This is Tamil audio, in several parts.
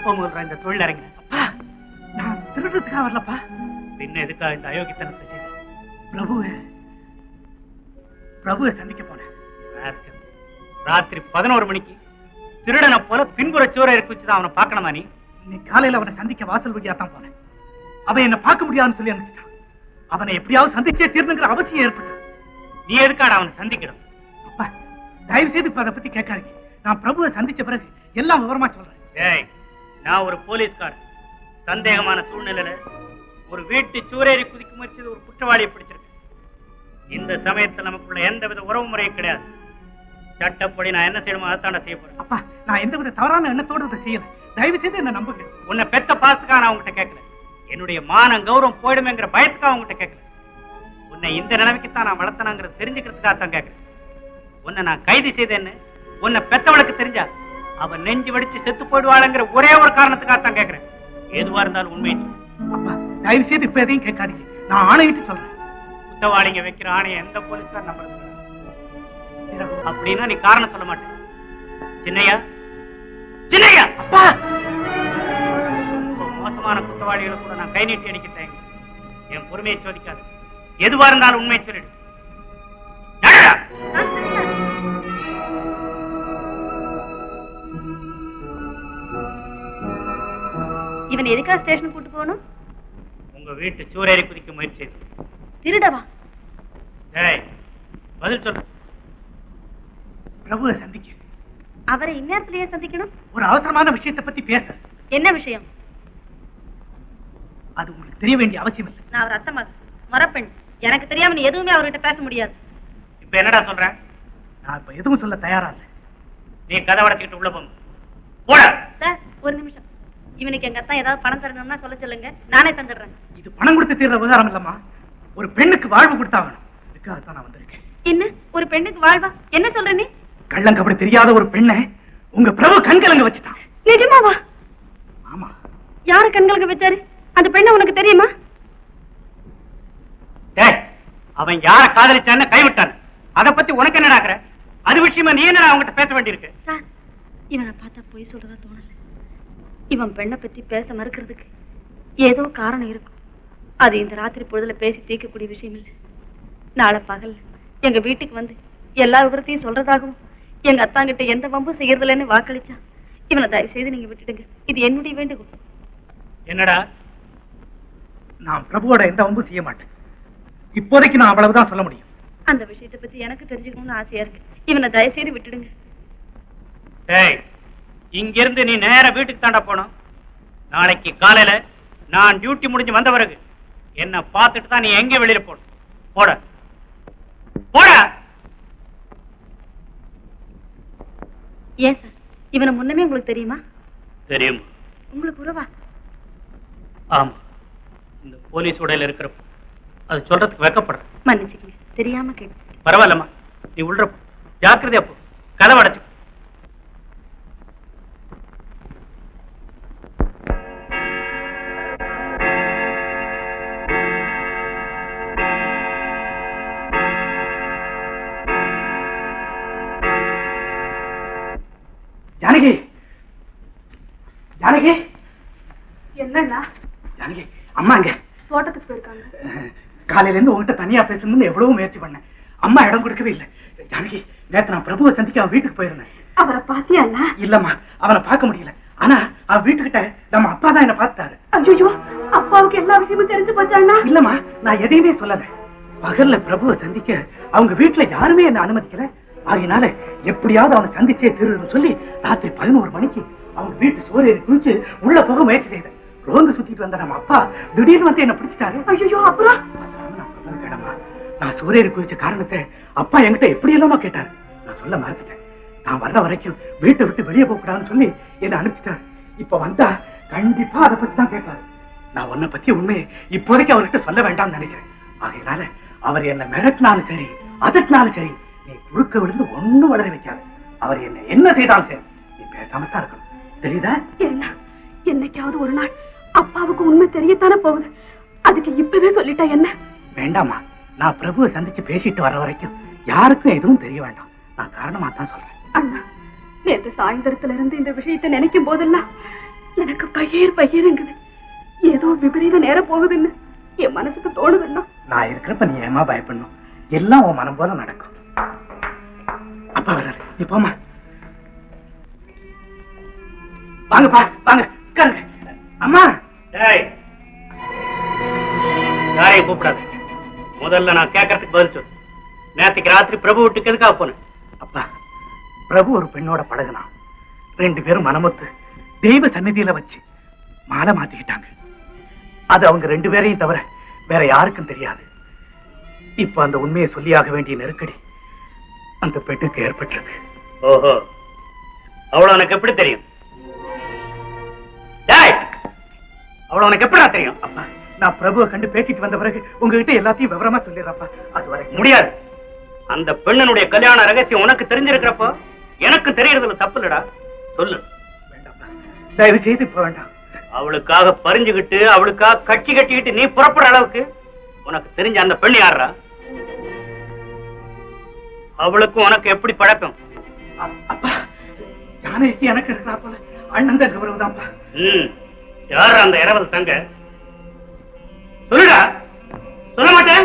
எப்ப முதல்ல இந்த தொழில் இறங்கின? அப்பா, நான் திருடுறதுக்காக வரலப்பா. பின்ன எதுக்காக இந்த அயோக்கியத்தனத்தை செய்த? பிரபுவை சந்திக்க போனேன். ராத்திரி 11 மணிக்கு திருடனை போல பின்புற சோரை வச்சுதான் அவனை பார்க்கணுமா? நீ இன்னைக்கு காலையில அவனை சந்திக்க வாசல் வழியா தான் போனேன். அவன் என்ன பார்க்க முடியாதுன்னு சொல்லி அனுப்பிச்சிட்டான். அவனை எப்படியாவது சந்திச்சே தீர்ந்துங்கிற அவசியம் ஏற்பட்டது. நீ எதுக்காக அவனை சந்திக்கணும்? அப்பா, தயவு செய்து இப்ப அதை பத்தி கேட்காதீங்க. நான் பிரபுவை சந்திச்ச பிறகு எல்லாம் விவரமா சொல்றேன். ஏய், நான் ஒரு போலீஸ்காரன். சந்தேகமான சூழ்நிலையில ஒரு வீட்டு சூரேறி குதிக்க முயற்சி ஒரு குற்றவாளியை பிடிச்சிருக்கேன். இந்த சமயத்தில் நமக்குள்ள எந்தவித உறவு முறையும் கிடையாது. சட்டப்படி நான் என்ன செய்யணுமோ அதைத்தாண்ட செய்ய போறேன். அப்பா, நான் எந்தவித தவறான எண்ணத்தோடு அதை செய்யல. தயவு செய்து என்ன நம்புங்க. உன்னை பெத்த பாசத்துக்காக நான் உங்ககிட்ட கேட்கல. என்னுடைய மானம் கௌரவம் போயிடுமேங்கிற பயத்துக்காக உங்ககிட்ட கேட்கல. உன்னை இந்த நிலைமைக்குத்தான் நான் வளர்த்தனாங்கிறத தெரிஞ்சுக்கிறதுக்காக தான் கேட்கிறேன். உன்னை நான் கைது செய்தேன்னு உன்னை பெத்தவளுக்கு தெரிஞ்சா அவன் நெஞ்சு வடிச்சு செத்து போயிடுவாளுங்கிற ஒரே ஒரு காரணத்துக்காக தான் கேட்கிறேன். எதுவா இருந்தாலும் உண்மை. அப்பா, தயவு செய்து இப்ப எதையும் கேட்காதீங்க. நான் ஆணையிட்டு சொல்றேன். குற்றவாளிங்க வைக்கிற ஆணையை எந்த போலீஸ்கார் நம்புறது? அப்படின்னா நீ காரணம் சொல்ல மாட்டேன். சின்னையா, சின்னையா, அப்பா, மோசமான குற்றவாளிகளை கூட நான் கை நீட்டி அடிக்கிறேன். என் பொறுமையை சோதிக்காது. எதுவா இருந்தாலும் உண்மை சொல்லிடு. இவன் எதுக்காக ஸ்டேஷன் கூட்டு போகணும்? உங்க வீட்டு சூரேறி குதிக்க முயற்சி. திருடவா? பதில் சொல்ற. பிரபுவை சந்திக்க. அவரை இந்நேரத்திலேயே சந்திக்கணும்? ஒரு அவசரமான விஷயத்தை பத்தி பேச. என்ன விஷயம்? அது உங்களுக்கு தெரிய வேண்டிய அவசியம் இல்லை. நான் அவர் அத்தை மரப்பெண். எனக்கு தெரியாம நீ எதுவுமே அவர்கிட்ட பேச முடியாது. இப்ப என்னடா சொல்ற? நான் இப்ப எதுவும் சொல்ல தயாரா இல்லை. நீ கதை உடைச்சுக்கிட்டு உள்ள போங்க. போட. சார், ஒரு நிமிஷம். இவனுக்கு எங்க அத்தா ஏதாவது பணம் தரணும்னா சொல்ல சொல்லுங்க, நானே தந்துடுறேன். இது பணம் கொடுத்து தீர்ற விவகாரம் இல்லம்மா. ஒரு பெண்ணுக்கு வாழ்வு கொடுத்தாகணும். இதுக்காகத்தான் நான் வந்திருக்கேன். என்ன, ஒரு பெண்ணுக்கு வாழ்வா? என்ன சொல்ற நீ? கள்ளங்கப்படி தெரியாத ஒரு பெண்ணை உங்க பிரபு கண்கலங்க வச்சுட்டான். நிஜமாவா? ஆமா. யாரு கண்கலங்க வச்சாரு? அந்த பெண்ணை உனக்கு தெரியுமா? அவன் யார காதலிச்சான்னு கைவிட்டான். அதை பத்தி உனக்கு என்ன நடக்கிற? அது விஷயமா நீ என்ன அவங்ககிட்ட பேச வேண்டியிருக்கு? சார், இவனை பார்த்தா போய் சொல்றதா தோணல. இவன் பெண்ணை பத்தி பேச மறுக்கிறதுக்கு ஏதோ காரணம் இருக்கும். அது இந்த ராத்திரி பொழுதுல பேசி தீர்க்கக்கூடிய விஷயம் இல்லை. நாளை பகல் எங்க வீட்டுக்கு வந்து எல்லா விவரத்தையும் சொல்றதாகவும் எங்க அத்தாங்கிட்ட எந்த வம்பும் செய்யறதில்லன்னு வாக்களிச்சான். இவனை தயவு செய்து நீங்க விட்டுடுங்க. இது என்னுடைய வேண்டுகோள். என்னடா, நான் பிரபுவோட எந்த வம்பும் செய்ய மாட்டேன். இப்போதைக்கு நான் அவ்வளவுதான் சொல்ல முடியும். அந்த விஷயத்தை பத்தி எனக்கு தெரிஞ்சுக்கணும்னு ஆசையா இருக்கு. இவனை தயவு செய்து விட்டுடுங்க. இங்கிருந்து நீ நேர வீட்டுக்கு தாண்டா போனோம். நாளைக்கு காலையில நான் டியூட்டி முடிஞ்சு வந்த பிறகு என்ன பார்த்துட்டு தான் நீ எங்க வெளியில போடும். போட போட. ஏன் சார், இவனை முன்னமே உங்களுக்கு தெரியுமா? தெரியும். உங்களுக்கு உறவா? ஆமா. இந்த போலீஸ் உடையில இருக்கிறப்ப அது சொல்றதுக்கு வெக்கப்படுறேன். மன்னிச்சுக்கங்க, தெரியாம கேட்டு. பரவாயில்லம்மா, நீ உள்ள ஜாக்கிரதையா போ. கதவை அடைச்சு. ஜானகி, ஜானகி. என்னன்னா? ஜானகி, அம்மாங்க தோட்டத்துக்கு போயிருக்காங்க. காலையில இருந்து உங்ககிட்ட தனியா பேசணும்னு எவ்வளவு முயற்சி பண்ணேன். அம்மா இடம் கொடுக்கவே இல்லை. ஜானகி, நேத்து நான் பிரபுவை சந்திக்க அவன் வீட்டுக்கு போயிருந்தேன். அவரை பாத்தியா? இல்லம்மா, அவனை பார்க்க முடியல. ஆனா அவன் வீட்டுக்கிட்ட நம்ம அப்பா தான் என்ன பார்த்தாரு. ஐயோ, அப்பாவுக்கு எல்லா விஷயமும் தெரிஞ்சு போச்சாண்ணா? இல்லம்மா, நான் எதையுமே சொல்லல. பகல்ல பிரபுவை சந்திக்க அவங்க வீட்டுல யாருமே என்ன அனுமதிக்கல. அதனால எப்படியாவது அவனை சந்திச்சே திருன்னு சொல்லி ராத்திரி 11 மணிக்கு அவங்க வீட்டு சோறு குளிச்சு உள்ள போக முயற்சி செய்தேன். ரோந்து சுத்திட்டு வந்த நம்ம அப்பா திடீர்னு வந்து என்ன பிடிச்சிட்டாரு. ஐயோ, அப்புறம் நான் சொல்ல கேடமா, நான் சூரியனை குதிச்ச காரணத்தை அப்பா என்கிட்ட எப்படி எல்லாமா கேட்டாரு. நான் சொல்ல மறந்துட்டேன். நான் வர்ற வரைக்கும் வீட்டை விட்டு வெளியே போக கூடாதுன்னு சொல்லி என்ன அனுப்பிச்சிட்டாரு. இப்ப வந்தா கண்டிப்பா அதை பத்தி தான் கேட்பாரு. நான் உன்னை பத்தி உண்மையை இப்போதைக்கு அவர்கிட்ட சொல்ல வேண்டாம்னு நினைக்கிறேன். ஆகையினால அவர் என்ன மிரட்டினாலும் சரி, அதட்டினாலும் சரி, நீ குறுக்க விழுந்து ஒண்ணும் வளர வைக்காது. அவர் என்ன செய்தாலும் சரி, நீ பேசாமத்தான் இருக்கணும். தெரியுதா? என்னைக்காவது ஒரு நாள் அப்பாவுக்கு உண்மை தெரியத்தானே போகுது. அதுக்கு இப்பவே சொல்லிட்டா என்ன? வேண்டாமா, நான் பிரபுவை சந்திச்சு பேசிட்டு வர வரைக்கும் யாருக்கும் எதுவும் தெரிய வேண்டாம். நான் காரணமா தான் சொல்றேன். அண்ணா, நேற்று சாயந்தரத்துல இருந்து இந்த விஷயத்தை நினைக்கும் போதெல்லாம் எனக்கு பையருங்குது. ஏதோ விபரீத நேரம் போகுதுன்னு என் மனசுக்கு தோணுதுன்னா. நான் இருக்கிறப்ப நீ ஏமா பயப்படணும்? எல்லாம் உன் மனம் போல நடக்கும். அப்பா வர்றாரு, நீ போமா. வாங்கப்பா வாங்க உட்காருங்க. அம்மா யாரையும் கூப்பிடாது. முதல்ல நான் கேட்கறதுக்கு பதில் சொல்லு. நேற்றுக்கு ராத்திரி பிரபு வீட்டுக்கு எதுக்காக போனேன்? அப்பா, பிரபு ஒரு பெண்ணோட பழகுனான். 2 பேரும் மனமொத்து தெய்வ சந்நிதியில வச்சு மாலை மாத்திக்கிட்டாங்க. அது அவங்க 2 பேரையும் தவிர வேற யாருக்கும் தெரியாது. இப்ப அந்த உண்மையை சொல்லியாக வேண்டிய நெருக்கடி அந்த பெண்ணுக்கு ஏற்பட்டிருக்கு. ஓஹோ, அவ்வளவு உனக்கு எப்படி தெரியும்? அவ்வளவு உனக்கு எப்படா தெரியும்? அப்பா, நான் பிரபுவை கண்டு பேசிட்டு வந்த பிறகு உங்ககிட்ட எல்லாத்தையும் விவரமா சொல்லிடுறப்பா. அது வரைக்கும் முடியாது. அந்த பெண்ணனுடைய கல்யாண ரகசியம் உனக்கு தெரிஞ்சிருக்கிறப்போ எனக்கு தெரியறதுல தப்பு இல்லடா. சொல்லு. வேண்டாப்பா, தயவு செய்து இப்ப வேண்டாம். அவளுக்காக பறிஞ்சுகிட்டு அவளுக்காக கட்சி கட்டிக்கிட்டு நீ புறப்படுற அளவுக்கு உனக்கு தெரிஞ்ச அந்த பெண் யாரா? அவளுக்கும் உனக்கு எப்படி பழக்கம்? அப்பா, ஜானகி எனக்கு இருக்கிறா போல அண்ணன் தான் கௌரவதான்ப்பா. யார் அந்த இரவல் தங்க? சொல்லுடா. சொல்ல மாட்டேன்.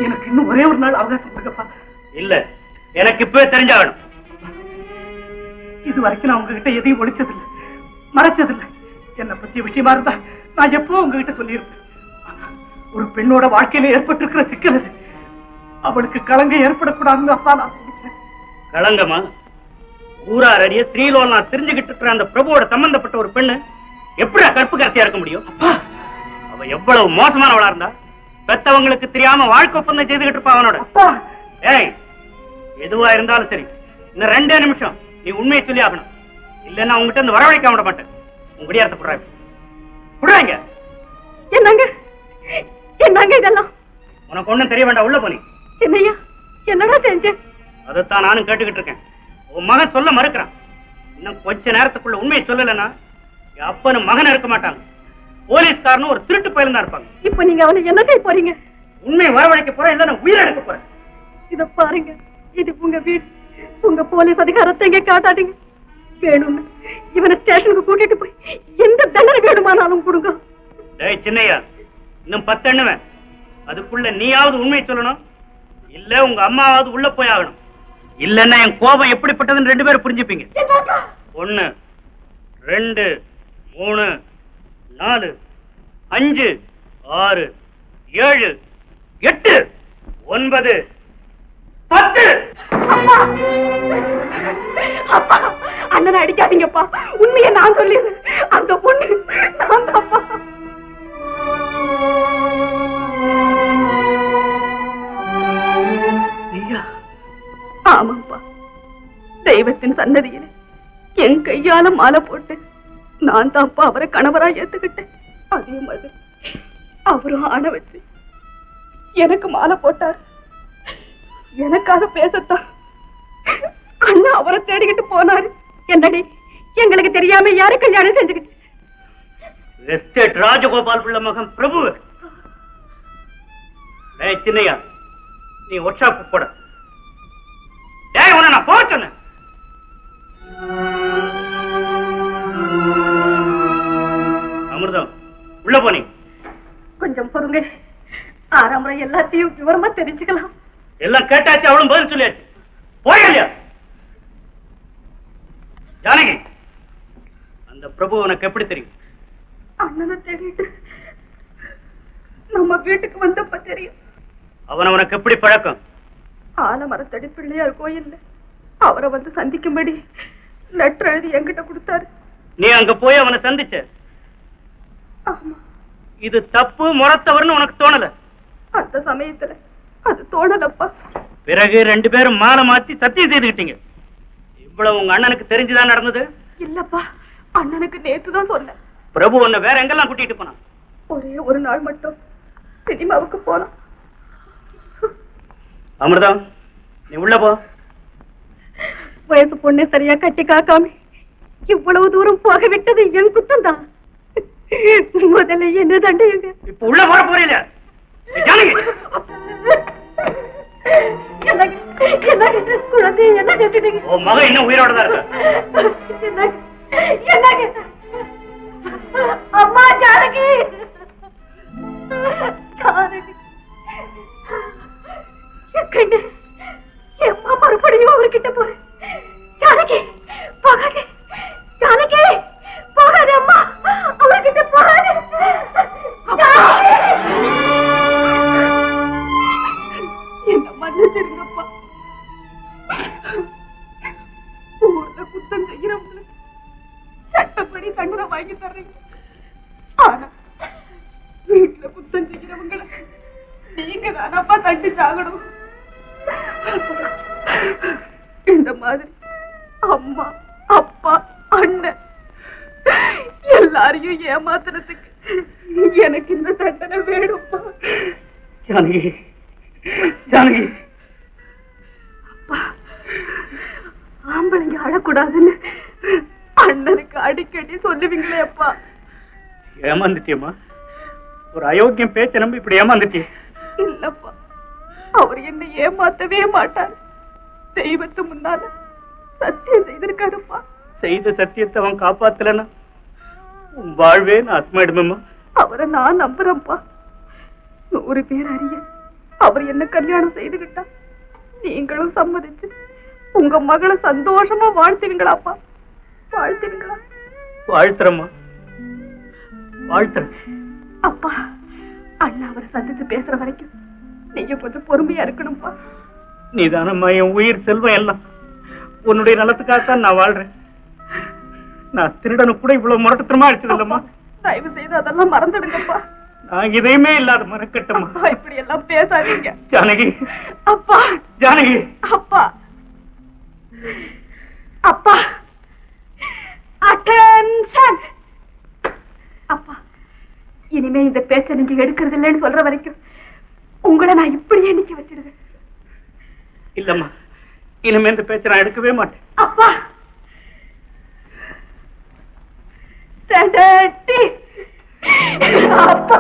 எனக்கு இன்னும் ஒரே ஒரு நாள் அவகாசம் கொடுக்கப்பா. இல்ல, எனக்கு இப்பவே தெரிஞ்சாகணும். இது வரைக்கும் நான் உங்ககிட்ட எதையும் ஒழிச்சதில்லை, மறைச்சதில்லை. என்னை பத்திய விஷயமா இருந்தா நான் எப்போ உங்ககிட்ட சொல்லியிருப்பேன். ஒரு பெண்ணோட வாழ்க்கையில ஏற்பட்டிருக்கிற சிக்கல் அது. அவளுக்கு களங்கம் ஏற்படக்கூடாதுன்னு அப்பா நான் சொல்லிட்டேன். களங்கமா? ஊரார் அடிய ஸ்ரீலோன் நான் தெரிஞ்சுக்கிட்டு இருக்கிற அந்த பிரபுவோட சம்பந்தப்பட்ட ஒரு பெண்ணு எப்படி கற்பு கரசியா இருக்க முடியும்? அவ எவ்வளவு மோசமானவளா இருந்தா பெத்தவங்களுக்கு தெரியாம வாழ்க்கை ஒப்பந்தம் செய்துகிட்டு இருப்பா அவனோட. ஏய், எதுவா இருந்தாலும் சரி, இந்த 2 நிமிஷம் நீ உண்மையை சொல்லி ஆகணும். இல்லன்னா உங்ககிட்ட இருந்து வரவழைக்க விட மாட்டேன். உங்க குடியாரத்தை புடுறாங்க. என்னங்க என்னங்க இதெல்லாம்? உனக்கு ஒண்ணும் தெரிய வேண்டாம். உள்ள போனி. என்னையா என்னடா செஞ்சேன்? அதைத்தான் நானும் கேட்டுக்கிட்டு இருக்கேன். உன் மகன் சொல்ல மறுக்கிறான். இன்னும் கொஞ்ச நேரத்துக்குள்ள உண்மையை சொல்லலைன்னா அப்பனும் மகன் இருக்க மாட்டாங்க. போலீஸ்காரனும் ஒரு திருட்டு பயிலும் தான் இருப்பாங்க. இப்ப நீங்க அவனை என்ன செய்ய போறீங்க? உண்மையை வரவழைக்க போறேன், இல்ல நான் உயிரை எடுக்க போறேன். இத பாருங்க, இது உங்க வீடு. உங்க போலீஸ் அதிகாரத்தை இங்க காட்டாதீங்க. வேணும்னு இவனை ஸ்டேஷனுக்கு கூட்டிட்டு போய் எந்த தண்டனை வேணுமானாலும் கொடுங்க. டேய் சின்னையா, இன்னும் 10 எண்ணுவேன். அதுக்குள்ள நீயாவது உண்மையை சொல்லணும், இல்ல உங்க அம்மாவது உள்ள போய் ஆகணும். இல்லன்னா என் கோபம் எப்படிப்பட்டதுன்னு 2 பேரும் புரிஞ்சுப்பீங்க. 1 2 3 4 5 6 7 8 9 10. அப்பா, அண்ணனை அடிக்காதீங்கப்பா. உண்மையை நான் சொல்லிடுறேன். அந்த பொண்ணு நான் தான்ப்பா. ஆமாப்பா, தெய்வத்தின் சன்னதியில என் கையால மாலை போட்டு நான் தான்ப்பா அவரை கணவரா ஏத்துக்கிட்டேன். அதே மாதிரி அவரும் ஆணை வச்சு எனக்கு மாலை போட்டார். எனக்காக பேசத்தான் அண்ணா அவரை தேடிக்கிட்டு போனாரு. என்னடி, எங்களுக்கு தெரியாம யாரு கல்யாணம் செஞ்சுக்கிட்டு? எஸ்டேட் ராஜகோபால் பிள்ளை மகன் பிரபு. சின்னையா, நீ ஒர்க் ஷாப் போட. நான் போக சொன்னேன். அமிர்தம், உள்ள போனீங்க. கொஞ்சம் பொறுங்க, 6ஆம் முறை எல்லாத்தையும் விவரமா தெரிஞ்சுக்கலாம். எல்லாம் கேட்டாச்சு, அவளும் பதில் சொல்லியாச்சு. போயில்லையா ஜானகி? அந்த பிரபு உனக்கு எப்படி தெரியும்? அண்ணனை தேடிட்டு நம்ம வீட்டுக்கு வந்தப்ப தெரியும். அவன் உனக்கு எப்படி பழக்கம்? ஆலமரத்தடி பிள்ளையார் கோயில்ல அவரை வந்து சந்திக்கும்படி லெட்டர் எழுதி என்கிட்ட கொடுத்தாரு. நீ அங்க போய் அவனை சந்திச்ச? ஆமா. இது தப்பு, முறத்தவர்னு உனக்கு தோணல? அந்த சமயத்துல அது தோணலப்பா. பிறகு 2 பேரும் மாலை மாத்தி சத்தியம் செய்துகிட்டீங்க. இவ்வளவு உங்க அண்ணனுக்கு தெரிஞ்சுதான் நடந்தது? இல்லப்பா, அண்ணனுக்கு நேத்துதான் சொன்னேன். பிரபு உன்னை வேற எங்கெல்லாம் கூட்டிட்டு போனான்? ஒரே ஒரு நாள் மட்டும் சினிமாவுக்கு போனான். அமிர்தம், நீ உள்ள போ. வயசு பொண்ணை சரியா கட்டி காக்காம இவ்வளவு தூரம் போக விட்டது என் குத்தம் தான். முதல்ல என்ன தண்டையுங்க. இப்ப உள்ள வர போறீங்க ஜானகி. குழந்தை என்ன கேட்டுட்டீங்க? உன் மகன் இன்னும் உயிரோட தான் இருக்க. அம்மா ஜானகி, ஜானகி எம்மா மறுபடியும் அவர்கிட்ட போறேன். ஜானகி போகாதே, ஜானகி போகாதே, அம்மா அவர்கிட்ட போகாதே. என்ன மன்னிச்சிருங்கப்பா. ஊர்ல குத்தம் செய்யறவங்களுக்கு சட்டப்படி தண்டனை வாங்கி தர்றீங்க. ஆனா வீட்டுல குத்தம் செய்யறவங்களை நீங்க தானப்பா தண்டிச்சாகணும். இந்த மாதிரி அம்மா அப்பா அண்ணன் எல்லாரையும் ஏமாத்துறதுக்கு எனக்கு இந்த தண்டனை வேணும்ப்பா. ஜானகி, ஜானகி. அப்பா, ஆம்பளைங்க அழக்கூடாதுன்னு அண்ணனுக்கு அடிக்கடி சொல்லுவீங்களே அப்பா. ஏமாந்துட்டியம்மா, ஒரு அயோக்கியம் பேச்ச நம்பி இப்படி ஏமாந்துட்டிய. இல்லப்பா, அவர் என்ன ஏமாத்தவே மாட்டார். தெய்வத்து முன்னால சத்தியம் செய்திருக்காருப்பா. செய்த சத்தியத்தை அவன் காப்பாத்தலன்னா உன் வாழ்வே நாசமாயிடுமேம்மா. அவரை நான் நம்புறேன்ப்பா. 100 பேர் அறிய அவர் என்ன கல்யாணம் செய்துகிட்டா நீங்களும் சம்மதிச்சு உங்க மகளை சந்தோஷமா வாழ்த்துவீங்களாப்பா? வாழ்த்துவீங்களா? வாழ்த்துறம்மா, வாழ்த்துறேன். அப்பா, அண்ணா அவரை சந்திச்சு பேசுற வரைக்கும் நீங்க கொஞ்சம் பொறுமையா இருக்கணும்ப்பா. நீதானம்மா என் உயிர் செல்வம் எல்லாம். உன்னுடைய நலத்துக்காகத்தான் நான் வாழ்றேன். நான் திருடனு கூட இவ்வளவு முரட்டுத்தனமா அடிச்சதில்லம்மா. தயவு செய்து அதெல்லாம் மறந்துடுங்கப்பா. நான் இதையுமே இல்லாத மறக்கட்டம்மா. இப்படி எல்லாம் பேசாதீங்க ஜானகி. அப்பா, ஜானகி. அப்பா, அப்பா, அட்டென்ஷன். அப்பா, இனிமே இந்த பேச்சை நீங்க எடுக்கிறது இல்லைன்னு சொல்ற வரைக்கும் உங்களை நான் இப்படியே நிக்க வச்சிடுவேன். இல்லம்மா, இனிமே இந்த பேச்சை நான் எடுக்கவே மாட்டேன். அப்பா, ஸ்டாண்டர்டி. அப்பா,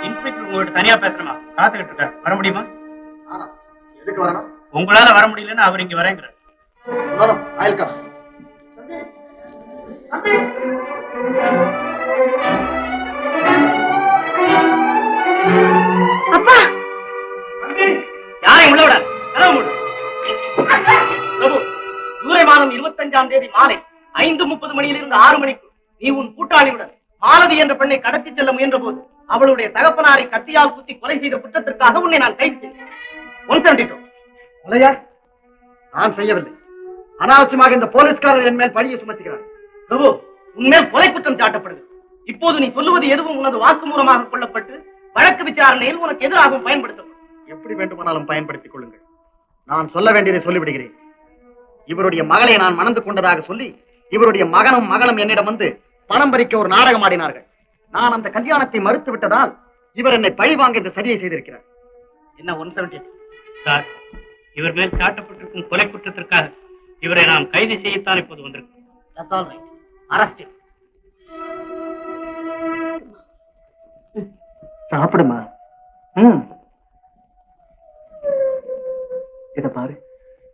இன்ஸ்பெக்டர் உங்ககிட்ட தனியா பேசணுமா? காத்துக்கிட்டு இருக்க, வர முடியுமா? எதுக்கு வரணும்? உங்களால வர முடியலன்னு அவர் இங்க வரேங்கிறார். அப்பா, யாரையும் உள்ள விட கதவு மூடு. பிரபு, ஜூலை மாதம் 25ஆம் தேதி மாலை 5:30 மணியிலிருந்து 6 மணிக்கு நீ உன் கூட்டாளியுடன் மாலதி என்ற பெண்ணை கடத்தி செல்ல முயன்ற போது அவளுடைய தகப்பனாரை கத்தியால் குத்தி கொலை செய்த குற்றத்திற்காக உன்னை நான் கைது செய்தேன். 172. கொலையா? நான் செய்யவில்லை. அனாவசியமாக இந்த போலீஸ்காரர் என் மேல் பழியை சுமத்துகிறார். பிரபு, உன்மேல் கொலை குற்றம் சாட்டப்படுது. இப்போது நீ சொல்லுவது எதுவும் உனது வாக்கு மூலமாக கொள்ளப்பட்டு வழக்கு விசாரணையில் உனக்கு எதிராகவும் பயன்படுத்தப்படும். எப்படி வேண்டுமானாலும் பயன்படுத்திக் கொள்ளுங்கள். நான் சொல்ல வேண்டியதை சொல்லிவிடுகிறேன். இவருடைய மகளை நான் மணந்து கொண்டதாக சொல்லி இவருடைய மகனும் மகளும் என்னிடம் வந்து பணம் பறிக்க ஒரு நாடகம் ஆடினார்கள். நான் அந்த கல்யாணத்தை மறுத்து விட்டதால் இவர் என்னை பழி வாங்க இந்த சதியை செய்திருக்கிறார். என்ன 172? சார், இவர் மேல் சாட்டப்பட்டிருக்கும் கொலை குற்றத்திற்காக இவரை நாம் கைது செய்யத்தான் இப்போது வந்திருக்கோம். That's all right. Arrest him. சாப்பிடுமா. இத பாரு,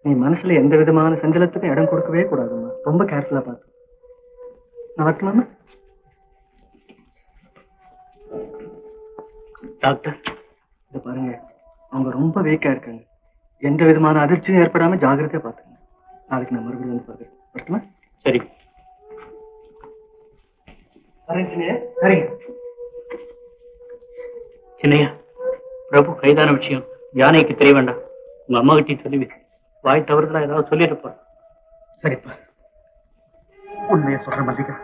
நீ மனசுல எந்த விதமான சஞ்சலத்துக்கும் இடம் கொடுக்கவே கூடாதுமா. ரொம்ப கேர்ஃபுல்லா பார்த்து. நான் வரட்டுமாமா? டாக்டர், இத பாருங்க, அவங்க ரொம்ப வீக்கா இருக்காங்க. எந்த விதமான அதிர்ச்சியும் ஏற்படாம ஜாகிரதையா பாத்துங்க. நாளைக்கு நான் மறுபடியும் வந்து பாக்குறேன். வரட்டுமா? சரி. சரிங்க. சின்னையா, பிரபு கைதான விஷயம் ஜானகிக்கு தெரிய வேண்டாம். உங்க அம்மா கிட்டே சொல்லி வாய் தவறுதலா ஏதாவது சொல்லிருப்பார். சரிப்பா, உண்மையை சொல்ற மல்லிகா,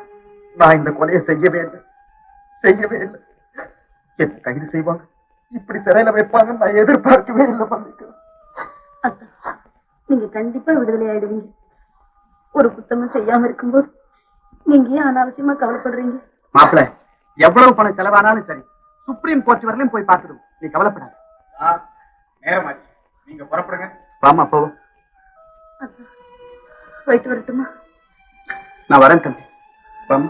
நான் இந்த கொலையை செய்யவே இல்லை. என்ன கைது செய்வாங்க, இப்படி சிறையில வைப்பாங்க நான் எதிர்பார்க்கவே இல்லை மல்லிகா. நீங்க கண்டிப்பா விடுதலை ஆயிடுவீங்க. ஒரு குத்தமும் செய்யாம இருக்கும்போது நீங்க ஏன் அனாவசியமா கவலைப்படுறீங்க? மாப்பிள்ள, எவ்வளவு பணம் செலவானாலும் சரி, சுப்ரீம் கோர்ட் வரலையும் போய் பார்த்துடும். நீ கவலைப்படாத. நேரமாச்சு, நீங்க புறப்படுங்க. வாமா போவோம். போயிட்டு வரட்டுமா? நான் வரேன் தம்பி. வாமா.